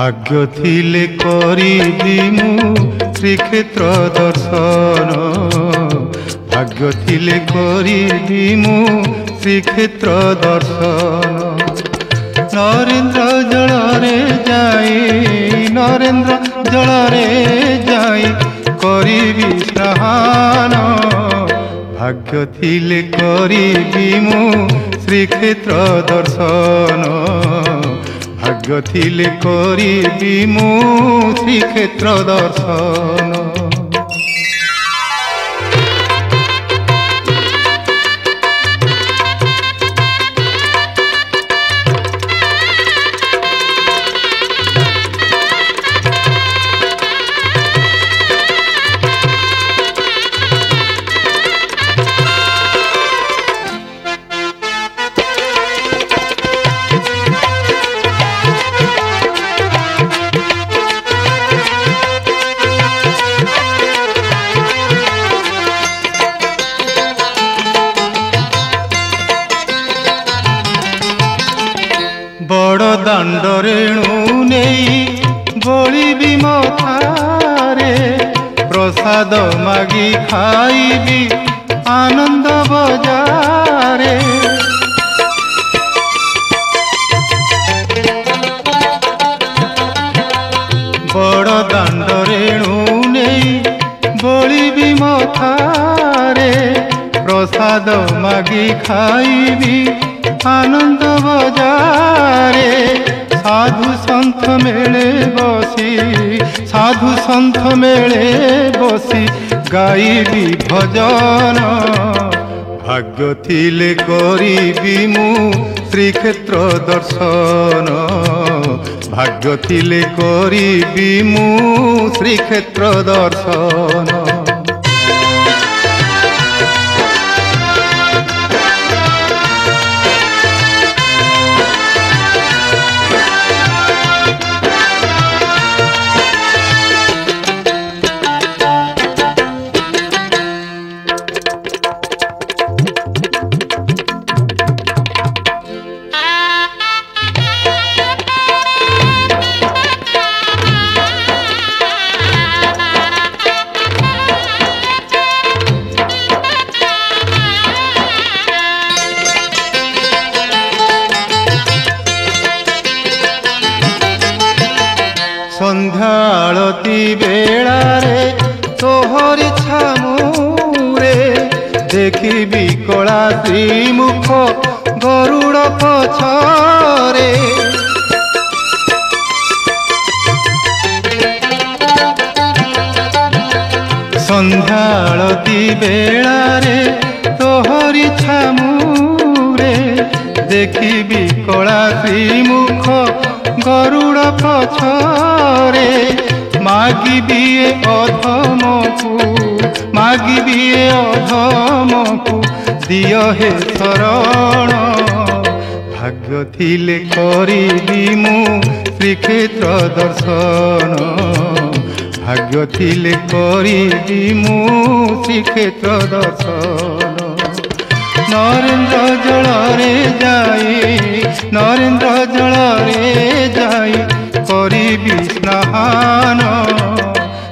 भाग्य थिले करिबी मु श्रीक्षेत्र दर्शन भाग्य थिले करिबी मु श्रीक्षेत्र दर्शन नरेन्द्र जलरे जाई नरेन्द्र जलरे जाई करिबी स्नान भाग्य थिले करिबी मु श्रीक्षेत्र दर्शन भाग्य थिले करिबी मु श्रीक्षेत्र दर्शन बड़ दाण्ड रेणु नहीं बोलिबी मथारे प्रसाद मागी खाइबी आनंद बजारे बड़ दाण्ड रेणु नहीं बोलिबी मथारे प्रसाद मागी खाइबी आनंद बजारे साधु संत मेले बसी साधु संत मेले बसी गाइबी भजन भाग्य थिले करिबी मु श्रीक्षेत्र दर्शन भाग्य थिले करिबी मु श्रीक्षेत्र दर्शन संध्या आलती बेलारे तोहरी छामुरे देखिबी कला श्रीमुख गरुड़ पछरे संध्या आलती बेलारे तोहरी छामुरे देखिबी कला श्रीमुख गरुड़ पछरे मागिबी अधमकु दिय हे शरण भाग्य थिले करिबी मु श्रीक्षेत्र दर्शन भाग्य थिले करिबी मु श्रीक्षेत्र दर्शन नरेन्द्र जलरे जाई नरेन्द्र जलरे जाई करिबी स्नान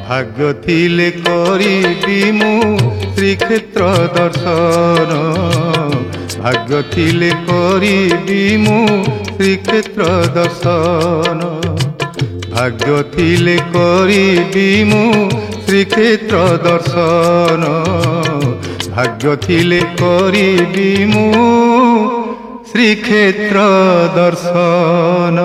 भाग्य थिले करिबी मु श्रीक्षेत्र दर्शन भाग्य थिले करिबी मु श्रीक्षेत्र दर्शन भाग्य थिले करिबी मु श्रीक्षेत्र दर्शन भाग्य थिले करिबी मु श्रीक्षेत्र दर्शन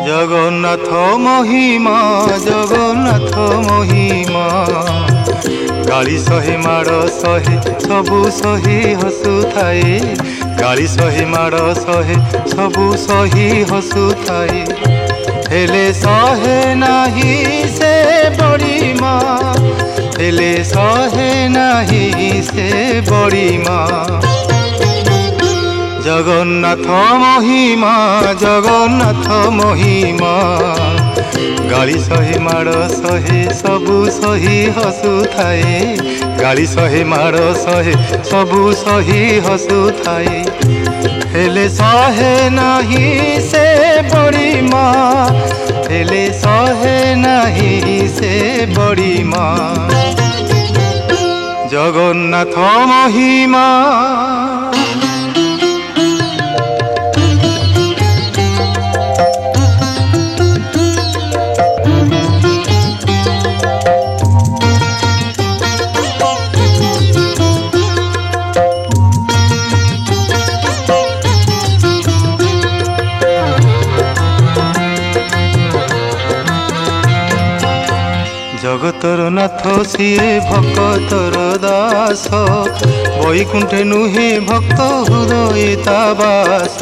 जगन्नाथ महिमा जगन्नाथ महिमा गाली सहे माड़ सहे सबु सही हसुथाए गाली सहे माड़ सहे सबु सही हसुथाए हेले सहे नाही से बड़ी माँ, हेले सहे नाही से बड़ी माँ। जगन्नाथ महिमा, जगन्नाथ महिमा, गाली सहे माड़ सहे सबु सही हसु थाए, गाली सहे माड़ सहे सबु सही हसु थाए। हेले सहे नाही से बड़ी माँ, हेले सहे नाही से बड़ी माँ। जगन्नाथ महिमा। जगतर नाथ सिए भक्तर दास, वैकुंठे नुहे भक्त हृदय ताबास।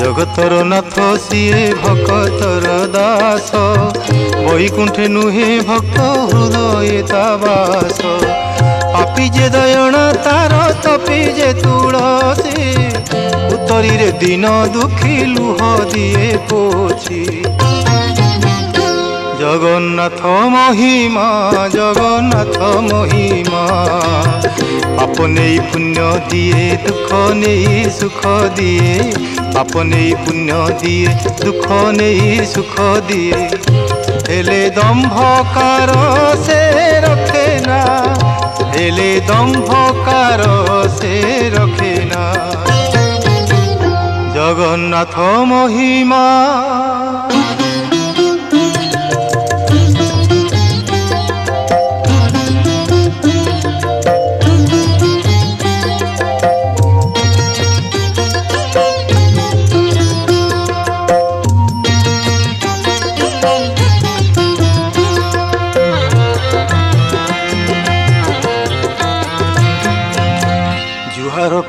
जगतर नाथ सिए भक्तर दास, वैकुंठे नुहे भक्त हृदय ताबास। पापी जे दयण तार तपी जे तुलसी, उत्तरी रे दिन दुखी लुह दिए पोछी। जगन्नाथ महिमा, जगन्नाथ महिमा, पाप नहीं पुण्य दिए दुख नहीं सुख दिए, पाप नहीं पुण्य दिए दुख नहीं सुख दिए। हेले दंभकार से रखे ना, हेले दंभकार से रखे ना। जगन्नाथ महिमा।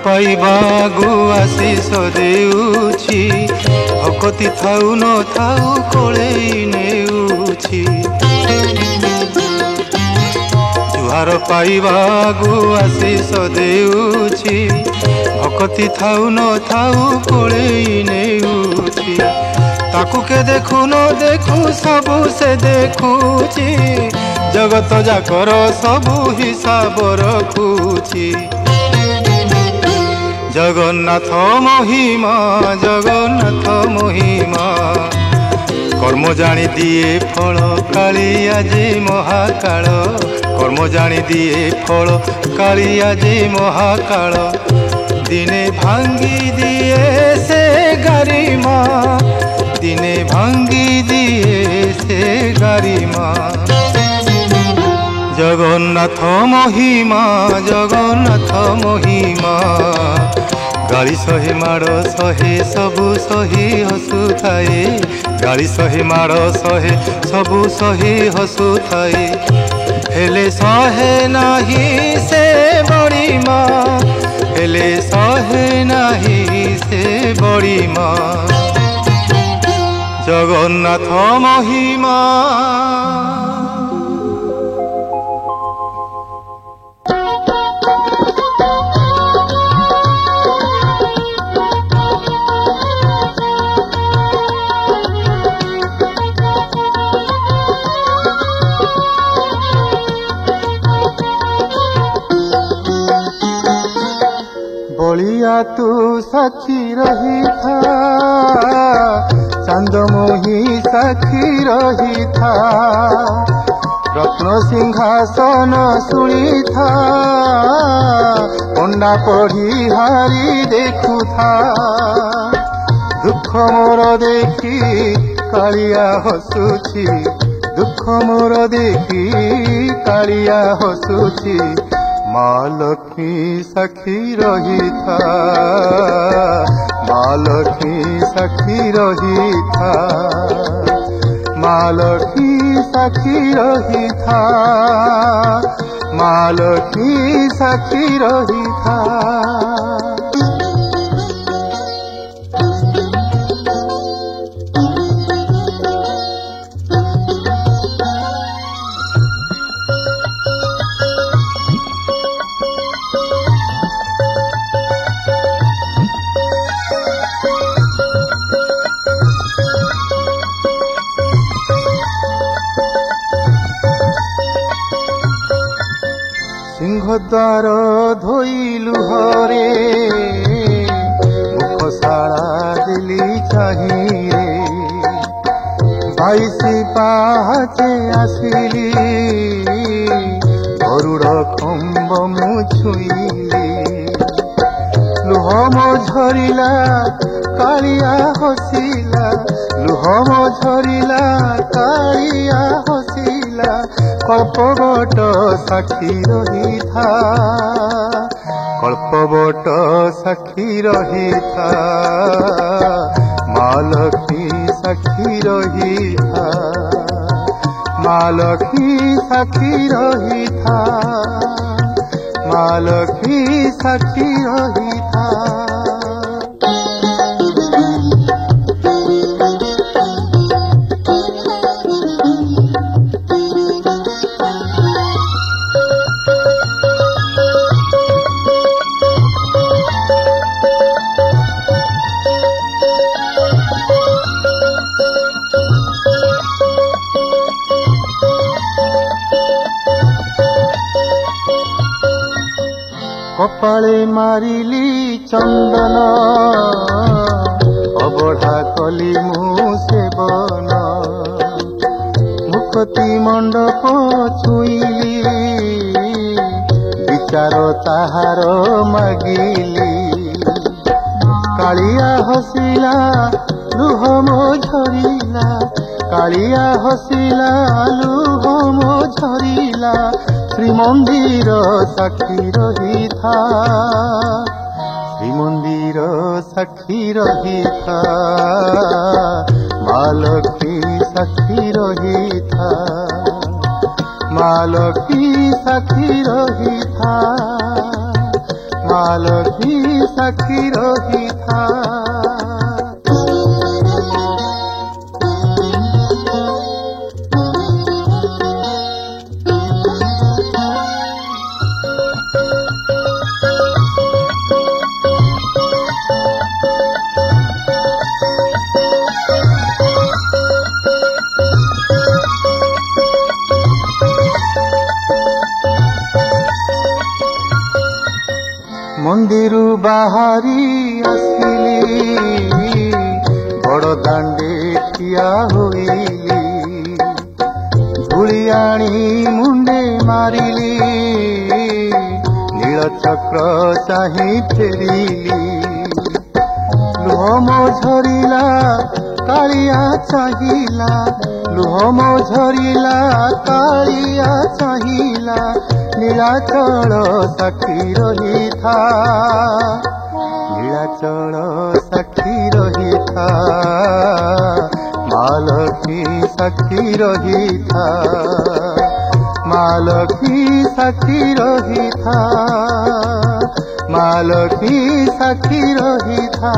पाइबा गो आशीष देउछि, भक्ति थाउ न थाउ कोळेई नेउछि। जुहार पाइबा गो आशीष देउछि, भक्ति थाउ न थाउ कोळेई नेउछि। ताकू के देखु न देखु सबु से देखुछि, जगत जाकर सबु हिसाब रखुछि। जगन्नाथ महिमा, जगन्नाथ महिमा, कर्म जानी दिए फल कालिया जे महाकाल, कर्म जानी दिए फल कालिया जे महाकाल। दिने भांगी दिए से गारिमा, दिने भांगी दिए से गारिमा। जगन्नाथ महिमा, जगन्नाथ महिमा, गाली सहे माड़ सहे सबु सही हसु थाए, गाली सहे माड़ सहे सबु सही हसु थाए। हेले सहे नाही से बड़ी माँ, हेले सहे नाही से बड़ी माँ। जगन्नाथ महिमा। बलिया तू साक्षी रही था, चांद मोही साक्षी रही था। रत्न सिंहासन सुनी था, पंडा पढ़ी हारी देखु था। दुख मोर देखी कालिया हसुची, दुख मोर देखी कालिया हसुची। माँ लक्ष्मी साक्षी रही था, माँ लक्ष्मी साक्षी रही था, माँ लक्ष्मी साक्षी रही था, माँ लक्ष्मी साक्षी रही था। সিংহদ্বার ধইলু হরে মুখশালা দিলি চাহিরে বাইশি পাহাচে আসিলি গরুড় খম্ব মু ছুইলি লুহ ମୋ ଝରିଲା କାଳିଆ ହସିଲା ଲୁହ ମୋ ଝରିଲା କାଳିଆ ହସିଲା କଳ୍ପବଟ ସାକ୍ଷୀ ରହିଥା କଳ୍ପବଟ ସାକ୍ଷୀ ରହିଥା ମା ଲକ୍ଷ୍ମୀ ସାକ୍ଷୀ ରହିଥା ମା ଲକ୍ଷ୍ମୀ ସାକ୍ଷୀ ରହିଥା ମା ଲକ୍ଷ୍ମୀ ସାକ୍ଷୀ ରହିଥା কপালে মারিলি চন্দন অবঢা কলি মু সেবন মুখতি মণ্ডপ ছুইলি বিচার তাহার মাগিলি কালিয়া হসিলা লুহ ମୋ ঝরিলা কালিয়া হসিলা লুহ ମୋ ঝরিলা শ্রীমন্দির সাক্ষী রহিথা শ্রীমন্দির সাক্ষী রহিথা মা লক্ষ্মী সাক্ষী রহিথা মা লক্ষ্মী সাক্ষী রহিথা মা লক্ষ্মী সাক্ষী রহিথা মন্দিরু বাহারি আসিলি বড় দাণ্ডে ঠিয়া হইলি ধূলি আনি মুন্ডে মারিলি নীলচক্র চাহি ফেরিলি লুহ ମୋ ঝরিলা কালিয়া চাহিলা লুহ ମୋ ঝরিলা কালিয়া চাহিলা নীলাচল সাক্ষী রহিথা নীলাচল সাক্ষী রহিথা মা লক্ষ্মী সাক্ষী রহিথা মা লক্ষ্মী সাক্ষী রহিথা মা লক্ষ্মী সাক্ষী রহিথা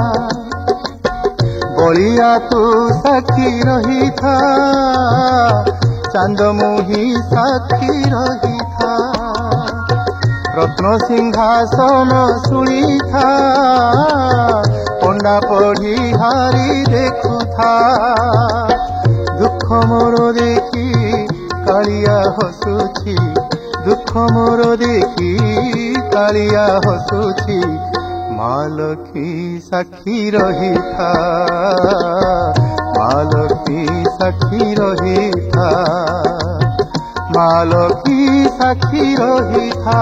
বলিয়া তু সাক্ষী রহিথা চান্দমুহি সাক্ষী রহিথা রত্ন সিংহাসন শুনিথা পণ্ডা পঢ়ি হারি দেখুথা দুঃখ মোর দেখি কালিয়া হসুছি দুঃখ মোর দেখি কালিয়া হসুছি মা লক্ষ্মী সাক্ষী রহিথা মা লক্ষ্মী সাক্ষী রহিথা মা লক্ষ্মী সাক্ষী রহিথা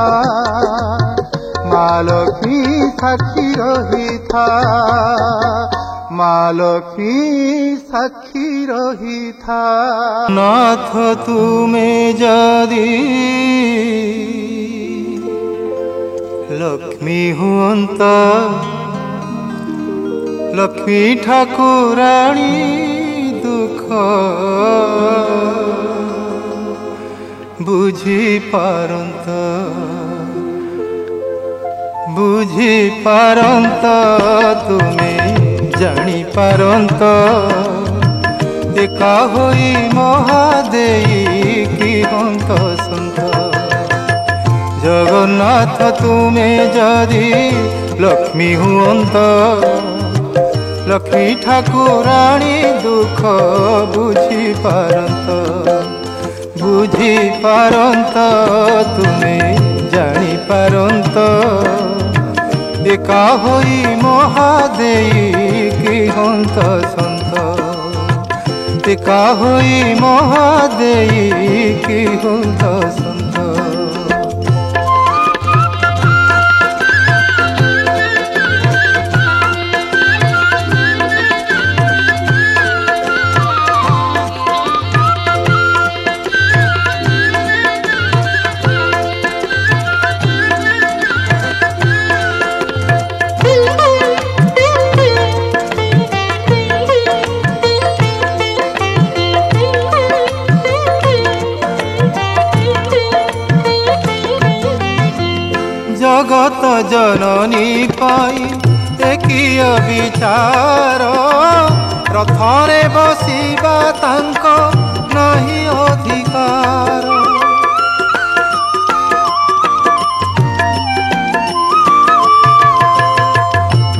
মা লক্ষ্মী সাক্ষী রহিথা মা লক্ষ্মী সাক্ষী রহিথা নাথ তুমে যদি লক্ষ্মী হুয়ন্ত লক্ষ্মী ঠাকুরাণী দুঃখ বুঝি পারন্ত তুমি জানি পারন্ত একা হই মহাদেই কি হন্ত সন্ত জগন্নাথ তুমি যদি লক্ষ্মী হুয়ন্ত লক্ষ্মী ঠাকুরাণী দুঃখ বুঝি পারন্ত তুমি ଜାଣି ପାରନ୍ତ ଏକା ହୋଇ ମହାଦେଇ କି ହନ୍ତ ସନ୍ତ ଏକା ହୋଇ ମହାଦେଇ କି ହନ୍ତ ସନ୍ତ जगत जननी पाई एकिय विचार रथरे बसिबा तांक नहीं अधिकार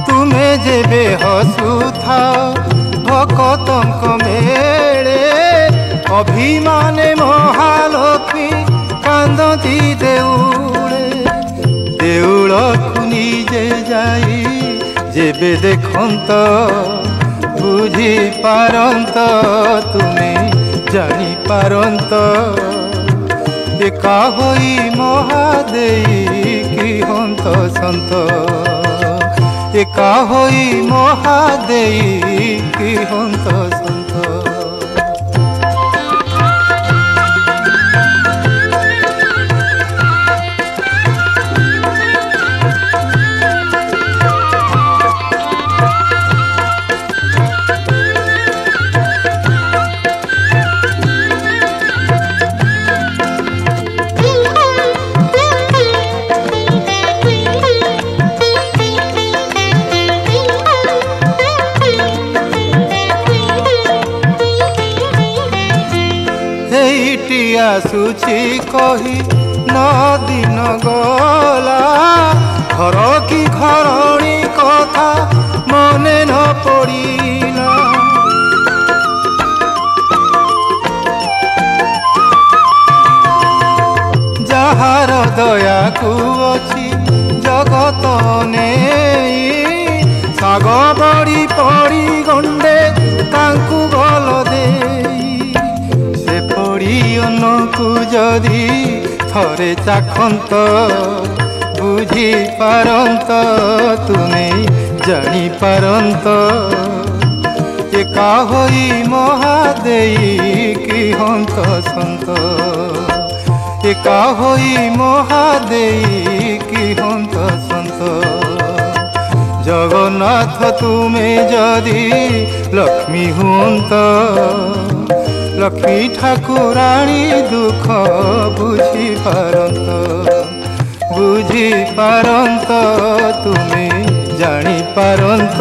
तुमे जेबे हसुथा भकतंक मेले अभिमाने महालक्ष्मी कांदती देउळे देउळकु निजे जाई जेबे देखंत बुझी पारंत तुमे जानी पारंत एका होई महादेई की हंत संत एका होई महादेई की हंत संत आसुची कही न दिन गला घर की घरणी कथा मने न पड़िला जहार दया को अछि जगत नेई साग बड़ी पड़ी गंडे तांकु गल देई को जदि थरे चाखंत बुझी पारंत तुमे जानी पारंत एका होई महादेई की हंत संत एका होई महादेई की हंत संत जगन्नाथ तुमे जदि लक्ष्मी हुंत लक्ष्मी ठाकुराणी दुख बुझी पारंत तुमे जानी पारंत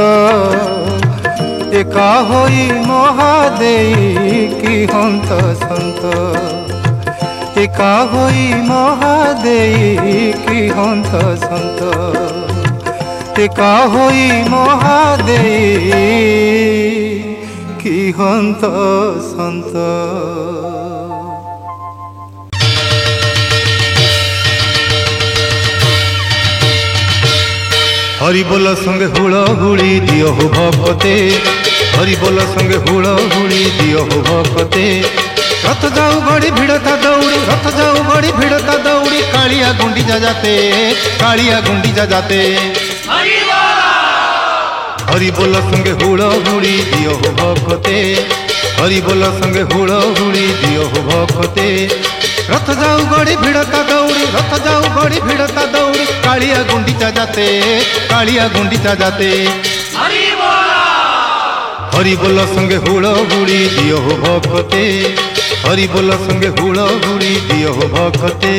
एका होई महादेई की हंत संत एका होई महादेई की हंत संत एका होई महादेई की हंत संत हरि बोल संगे हुड़ हुड़ी दियो हो भक्ते हरि बोल संगे हुड़ हुड़ी दियो हो भक्ते रथ जाऊ बड़ी भिड़ता दौड़ी रथ जाऊ बड़ी भिड़ता दौड़ी कालिया गुंडीचा जाते कालिया गुंडीचा जाते हरि बोल संगे हुड़ हुड़ी दियो हो भक्ते हरि बोल संगे हुड़ हुड़ी दियो हो भक्ते रथ जाऊ बड़ी भिड़ता दौड़ी रथ जाऊ बड़ी भिड़ता दौड़ी कालिया गुंडीचा जाते कालिया गुंडीचा जाते हरि बोल संगे हुड़ हुड़ी दियो हो भक्ते हरि बोल संगे हुड़ हुड़ी दियो हो भक्ते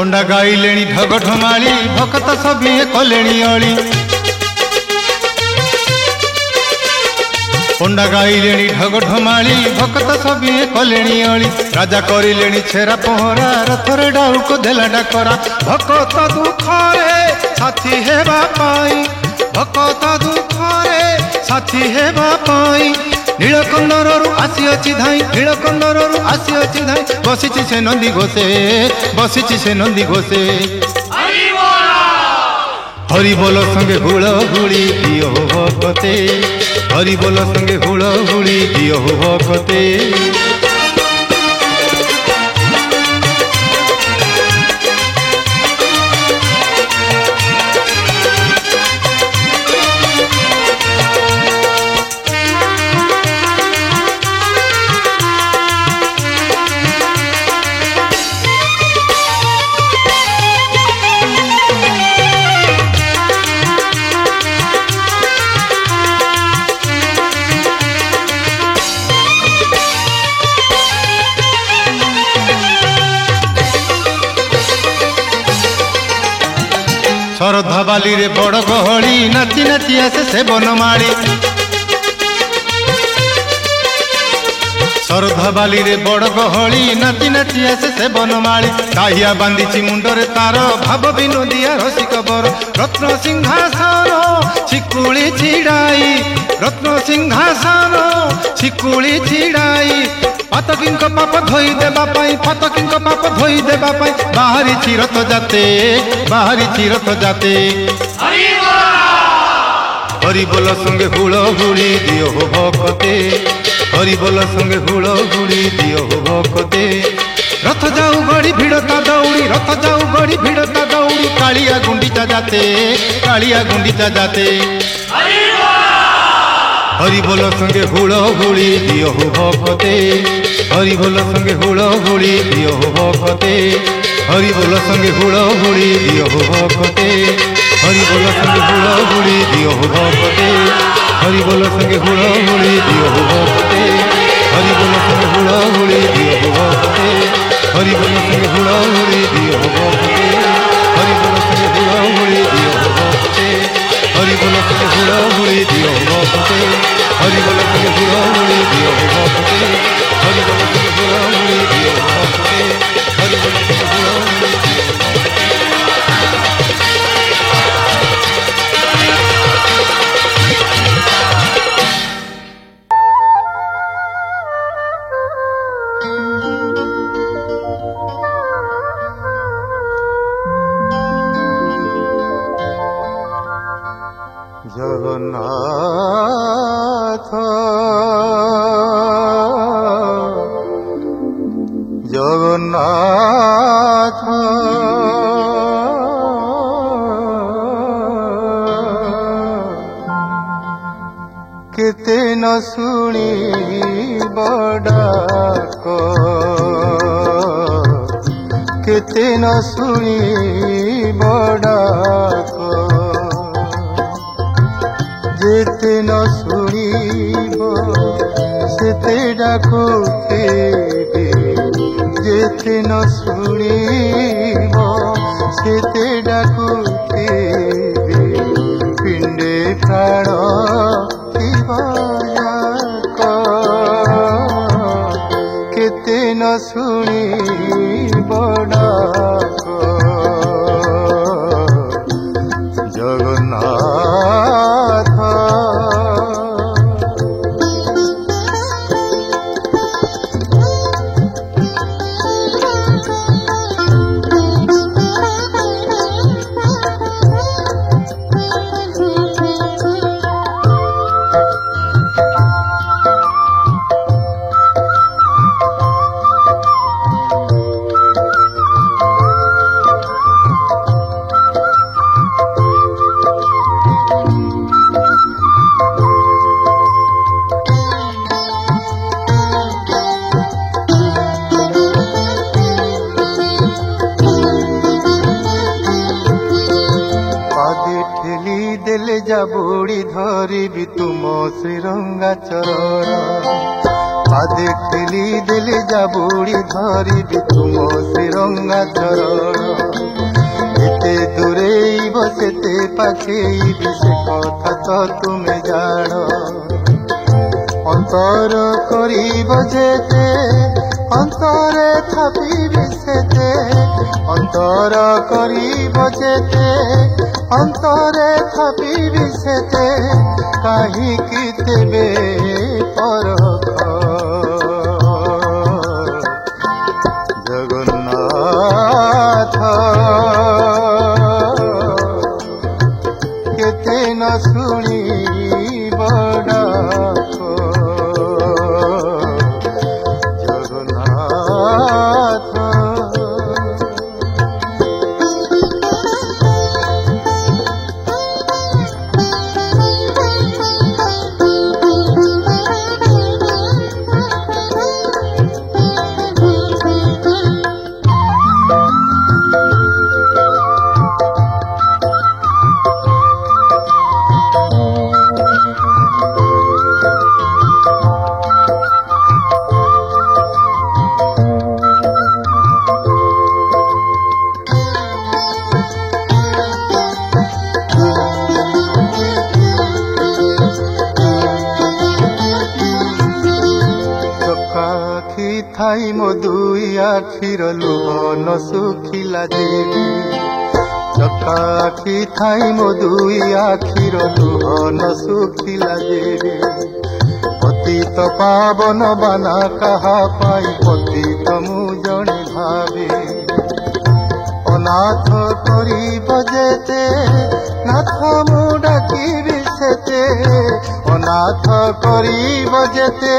पंडा गाइलेणी ढग ढमाली भक्त सभिए कलेणी अली पंडा गाइलेणी ढग ढमाली भक्त सभिए कलेणी अली राजा करिलेणी छेरा पहरा रथरे डाउको देला डाकरा भक्त दुखरे साथी हेबा पाई भक्त दुखरे साथी हेबा पाई नीलकंडरू आसी धाई नीलकंडरू आसी धाई बसिछि से नंदी घोषे बसिछि से नंदी घोषे हरि बोल संगे हुड़ हुड़ी दियो भक्ते हरि बोल संगे हुड़ हुड़ी दियो भक्ते श्रद्धा बाली रे बड़ गहली नाची नाची आसे से बनमाड़ी श्रद्धा बाली रे बड़ गहली नाची नाची आसे से बनमाड़ी दाहिया बांधीची मुंडरे तार भाव विनोदिया रसिक बर रत्न सिंहासन छिकुली छिड़ाई रत्न सिंहासन छिकुली छिड़ाई पातकीं पाप धोई देबा पाई पातकीं पाप धोई देबा पाई बाहरी चिरत जाते बाहरी चिरत जाते हरि बोल संगे हुड़ हुड़ी दियो भक्ते हरि बोल संगे हुड़ हुड़ी दियो भक्ते रथ जाऊ गड़ी भिड़ता दौड़ी रथ जाऊ गड़ी भिड़ता दौड़ी कालिया गुंडीचा जाते कालिया गुंडीचा जाते हरि बोल संगे हुड़ हुड़ी दियो भक्ते हरि बोल संगे हुड़ हुड़ी दियो भक्ते हरि बोल संगे हुड़ हुड़ी दियो भक्ते हरि बोल संगे हुड़ हुड़ी दियो भक्ते हरि बोल संगे हुड़ हुड़ी दियो भक्ते हरि बोल संगे हुड़ हुड़ी दियो भक्ते हरि बोल संगे हुड़ हुड़ी दियो भक्ते हरि बोल संगे हुड़ हुड़ी दियो भक्ते हरि बोल संगे हुड़ हुड़ी दियो भक्ते हरि बोल संगे हुड़ हुड़ी दियो भक्ते हरि बोल संगे हुड़ हुड़ी दियो भक्ते हरि बोल संगे हुड़ हुड़ी दियो जगन्नाथ जगन्नाथ केते न शुणी बड़ाक केते न शुणी बड़ाक जेते न शुणिब सेते डाकुथिबि जेते न शुणिब सेते डाकुथिबि पिंडे प्राण थिब जाक केते न शुणिब डाक जगन्नाथ जा बुड़ी धरी तुम श्रीरंगा चरण पादे ठेली देले जाबुड़ी धरिबी तुम श्रीरंगा चरण एते दूरेइब सेते पाखेइबी से कथा तो तुमे जान अंतर करिब जेते अंतरे थापिबी सेते अंतर करिब जेते अंतरे थापिबी सेते काहिकी तेबे परख जगन्नाथ केते न शुणिब डाक जगन्नाथ थाई मो दुई आखिर लुह न सुखिला देवी चका आखि थाई मो दुई आखिर लुह न सुखिला देवी पतित पावन बाना कहा पाई पतित मु जणे भावे अनाथ करिब जेते नाथ मु डाकिबी सेते अनाथ करिब जेते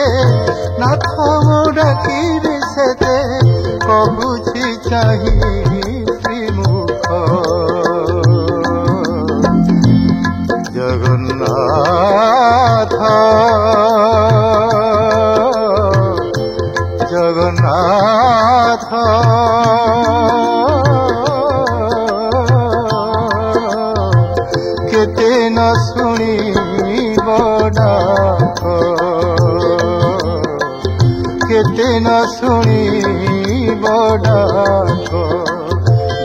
नाथ मु डाकिबी सेते कबुछि चाहि श्रीमुख जगन्नाथ जगन्नाथ केते न शुणिब डाक केते न शुणिब डाक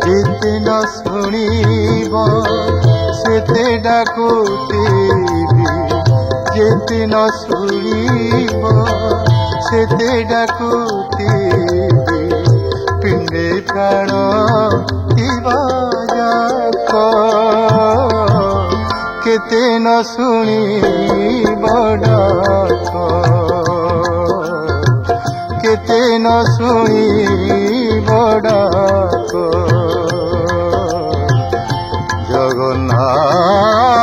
जेते न शुणिब सेते डाकुथिबी जेते न शुणिब सेते डाकुथिबी पिंडे प्राण थिबा जाक केते न शुणिब डाक केते न शुणिब डाक जगन्नाथ।